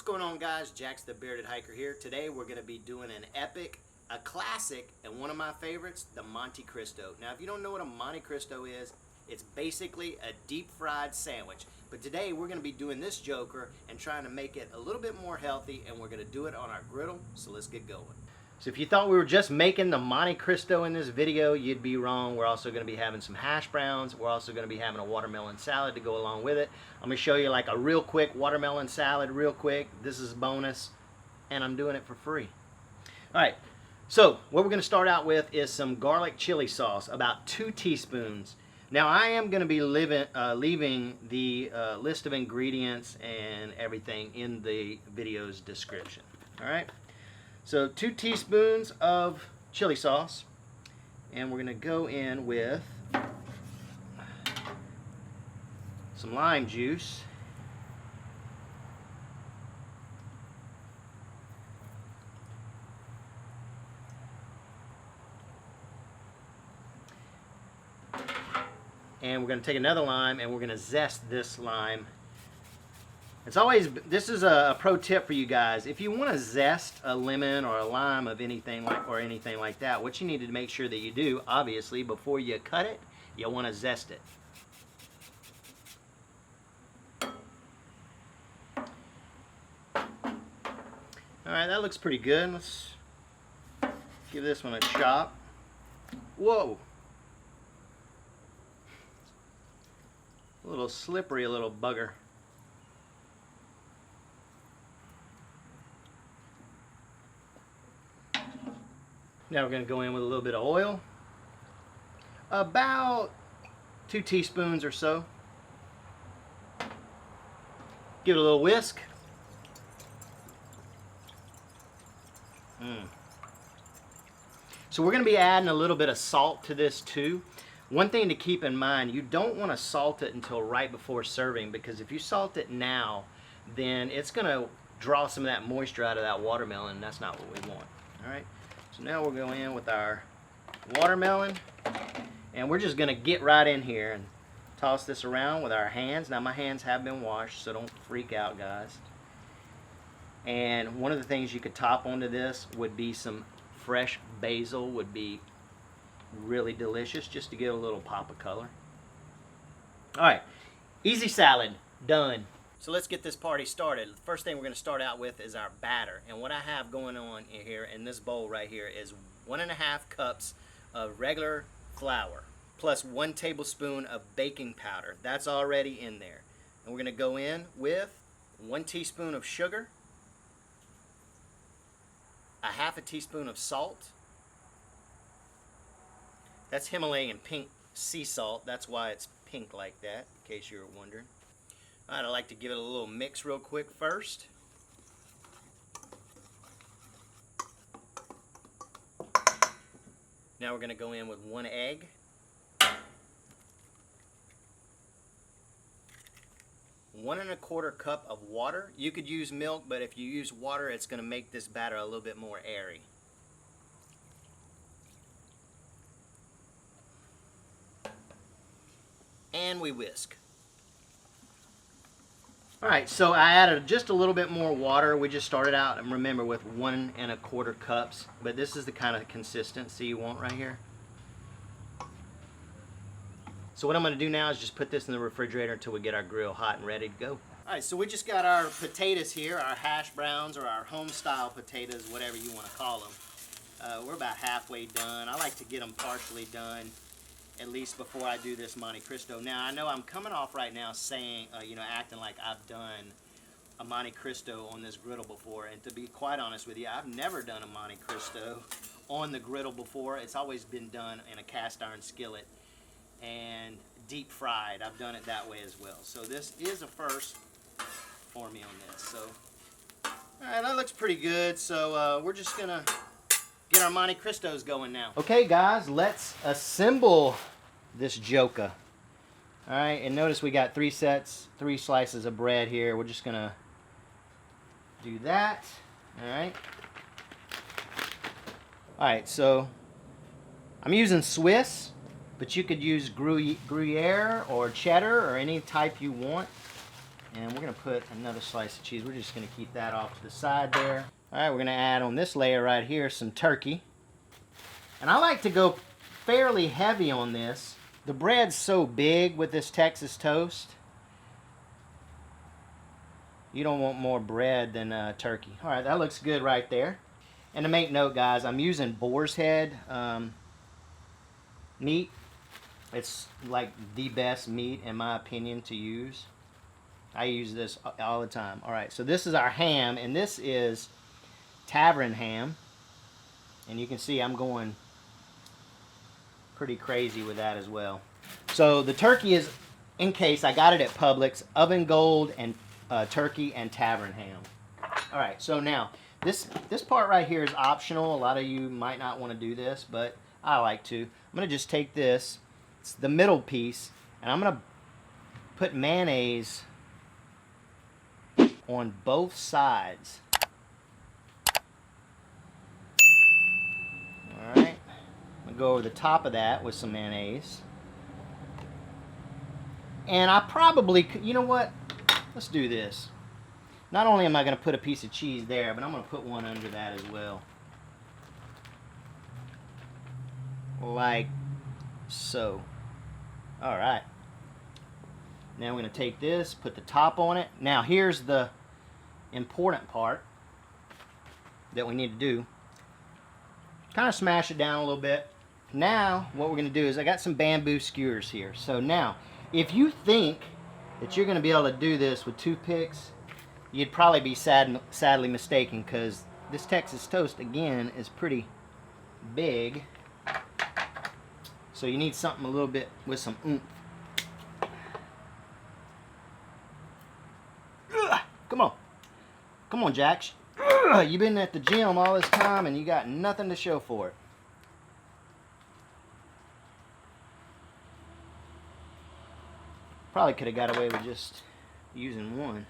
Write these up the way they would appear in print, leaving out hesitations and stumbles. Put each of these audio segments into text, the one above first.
going on, guys? Jaxx the Bearded Hiker here. Today we're going to be doing an epic, a classic, and one of my favorites, the Monte Cristo. Now, if you don't know what a Monte Cristo is, it's basically a deep fried sandwich. But today we're going to be doing this joker and trying to make it a little bit more healthy, and we're going to do it on our griddle. So let's get going. So if you thought we were just making the Monte Cristo in this video, you'd be wrong. We're also going to be having some hash browns. We're also going to be having a watermelon salad to go along with it. I'm going to show you like a real quick watermelon salad real quick. This is bonus, and I'm doing it for free. All right, so what we're going to start out with is some garlic chili sauce, about 2 teaspoons. Now I am going to be leaving the list of ingredients and everything in the video's description. All right. So 2 teaspoons of chili sauce, and we're going to go in with some lime juice, and we're going to take another lime and we're going to zest this lime. It's always, this is a pro tip for you guys. If you want to zest a lemon or a lime of anything like that, what you need to make sure that you do, obviously, before you cut it, you want to zest it. Alright, that looks pretty good. Let's give this one a chop. Whoa! A little slippery, a little bugger. Now we're going to go in with a little bit of oil, about 2 teaspoons or so. Give it a little whisk. So we're going to be adding a little bit of salt to this too. One thing to keep in mind, you don't want to salt it until right before serving, because if you salt it now, then it's going to draw some of that moisture out of that watermelon, and that's not what we want. All right. So now we'll go in with our watermelon, and we're just going to get right in here and toss this around with our hands. Now my hands have been washed, so don't freak out, guys. And one of the things you could top onto this would be some fresh basil. Would be really delicious, just to get a little pop of color. Alright, easy salad, done. So let's get this party started. The first thing we're going to start out with is our batter. And what I have going on in here in this bowl right here is 1.5 cups of regular flour plus 1 tablespoon of baking powder. That's already in there. And we're going to go in with 1 teaspoon of sugar, a 1/2 teaspoon of salt. That's Himalayan pink sea salt. That's why it's pink like that, in case you were wondering. Alright, I like to give it a little mix real quick first. Now we're going to go in with 1 egg. 1.25 cup of water. You could use milk, but if you use water, it's going to make this batter a little bit more airy. And we whisk. Alright, so I added just a little bit more water. We just started out, and remember, with 1.25 cups, but this is the kind of consistency you want right here. So what I'm going to do now is just put this in the refrigerator until we get our grill hot and ready to go. Alright, so we just got our potatoes here, our hash browns or our home style potatoes, whatever you want to call them. We're about halfway done. I like to get them partially done, at least before I do this Monte Cristo. Now, I know I'm coming off right now saying, acting like I've done a Monte Cristo on this griddle before, and to be quite honest with you, I've never done a Monte Cristo on the griddle before. It's always been done in a cast iron skillet and deep fried. I've done it that way as well. So this is a first for me on this. So, alright, that looks pretty good. So we're just gonna get our Monte Cristos going now. Okay, guys, let's assemble this joker. All right, and notice we got 3 slices of bread here. We're just gonna do that. All right. All right, so I'm using Swiss, but you could use Gruyere or cheddar or any type you want. And we're going to put another slice of cheese. We're just going to keep that off to the side there. All right, we're going to add on this layer right here some turkey. And I like to go fairly heavy on this. The bread's so big with this Texas toast. You don't want more bread than turkey. All right, that looks good right there. And to make note, guys, I'm using boar's head meat. It's like the best meat, in my opinion, to use. I use this all the time. All right, so this is our ham, and this is tavern ham. And you can see I'm going pretty crazy with that as well. So the turkey is, in case, I got it at Publix, oven gold and turkey and tavern ham. All right, so now this part right here is optional. A lot of you might not want to do this, but I like to. I'm gonna just take this, it's the middle piece, and I'm gonna put mayonnaise on both sides. All right, I'm gonna go over the top of that with some mayonnaise. And I probably, you know what? Let's do this. Not only am I going to put a piece of cheese there, but I'm going to put one under that as well. Like so. All right. Now we're going to take this, put the top on it. Now here's the important part that we need to do. Kind of smash it down a little bit. Now what we're going to do is I got some bamboo skewers here. So now, if you think that you're going to be able to do this with toothpicks, you'd probably be sadly mistaken, because this Texas toast, again, is pretty big. So you need something a little bit with some oomph. Ugh, come on. Come on, Jaxx. You've been at the gym all this time and you got nothing to show for it. Probably could have got away with just using one.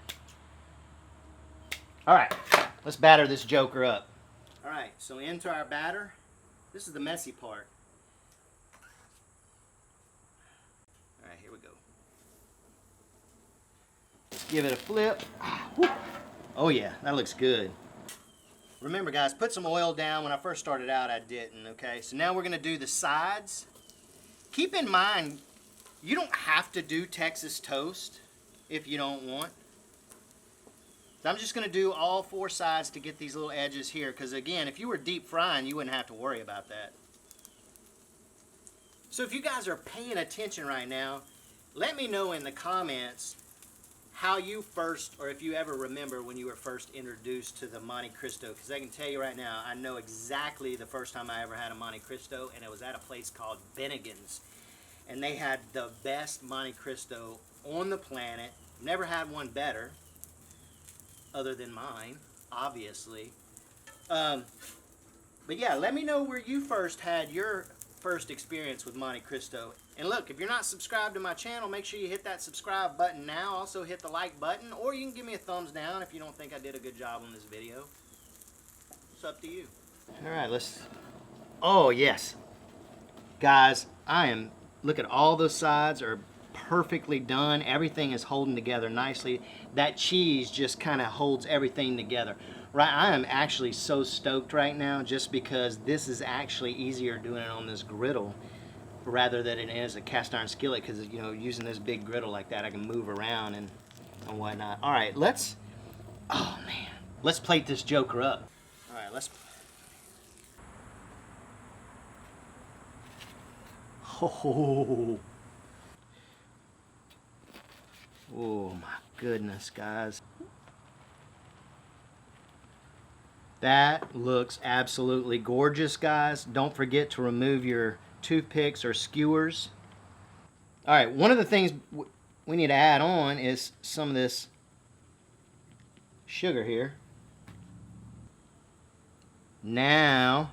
All right, let's batter this joker up. All right, so into our batter. This is the messy part. All right, here we go. Let's give it a flip. Oh yeah, that looks good. Remember, guys, put some oil down. When I first started out, I didn't, okay? So now we're gonna do the sides. Keep in mind, you don't have to do Texas toast if you don't want. So I'm just going to do all four sides to get these little edges here, because again, if you were deep frying, you wouldn't have to worry about that. So if you guys are paying attention right now, let me know in the comments how you first, or if you ever remember when you were first introduced to the Monte Cristo, because I can tell you right now, I know exactly the first time I ever had a Monte Cristo, and it was at a place called Bennigan's. And they had the best Monte Cristo on the planet. Never had one better, other than mine, obviously. But yeah, let me know where you first had your first experience with Monte Cristo. And look, if you're not subscribed to my channel, make sure you hit that subscribe button now. Also hit the like button, or you can give me a thumbs down if you don't think I did a good job on this video. It's up to you. All right, let's... Oh, yes. Guys, look at all those sides are perfectly done. Everything is holding together nicely. That cheese just kind of holds everything together. Right, I am actually so stoked right now, just because this is actually easier doing it on this griddle rather than it is a cast iron skillet, because, you know, using this big griddle like that, I can move around and whatnot. All right, oh man, let's plate this joker up. All right, let's... Oh my goodness, guys. That looks absolutely gorgeous, guys. Don't forget to remove your toothpicks or skewers. All right, one of the things we need to add on is some of this sugar here. Now,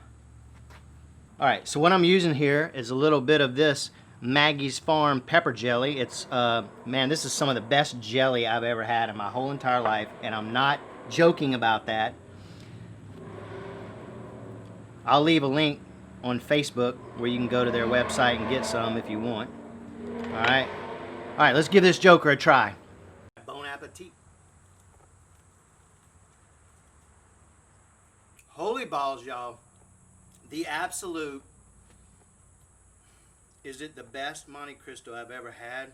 all right, so what I'm using here is a little bit of this Maggie's Farm pepper jelly. It's, man, this is some of the best jelly I've ever had in my whole entire life, and I'm not joking about that. I'll leave a link on Facebook where you can go to their website and get some if you want. All right, let's give this joker a try. Bon appetit. Holy balls, y'all. The absolute, is it the best Monte Cristo I've ever had?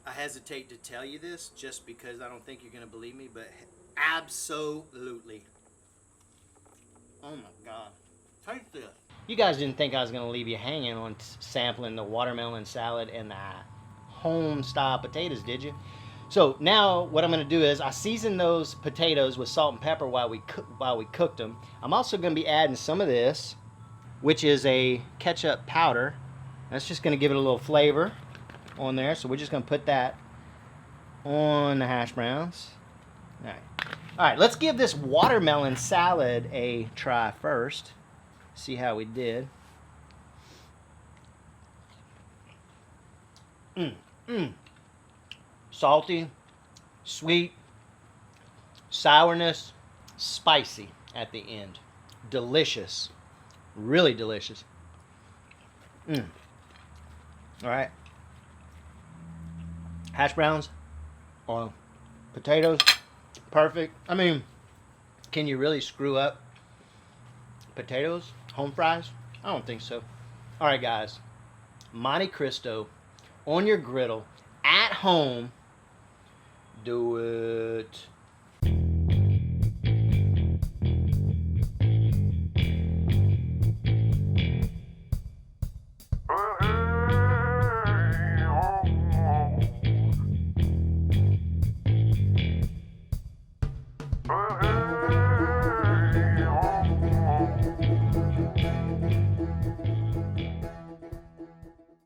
I hesitate to tell you this just because I don't think you're going to believe me, but absolutely. Oh my God. Taste this. You guys didn't think I was going to leave you hanging on sampling the watermelon salad and the home style potatoes, did you? So now what I'm going to do is I season those potatoes with salt and pepper while we cooked them. I'm also going to be adding some of this, which is a ketchup powder. That's just going to give it a little flavor on there. So we're just going to put that on the hash browns. All right, let's give this watermelon salad a try first. See how we did. Salty, sweet, sourness, spicy at the end. Delicious. Really delicious. All right. Hash browns or potatoes. Perfect. I mean, can you really screw up potatoes? Home fries? I don't think so. All right, guys. Monte Cristo on your griddle at home. Do it.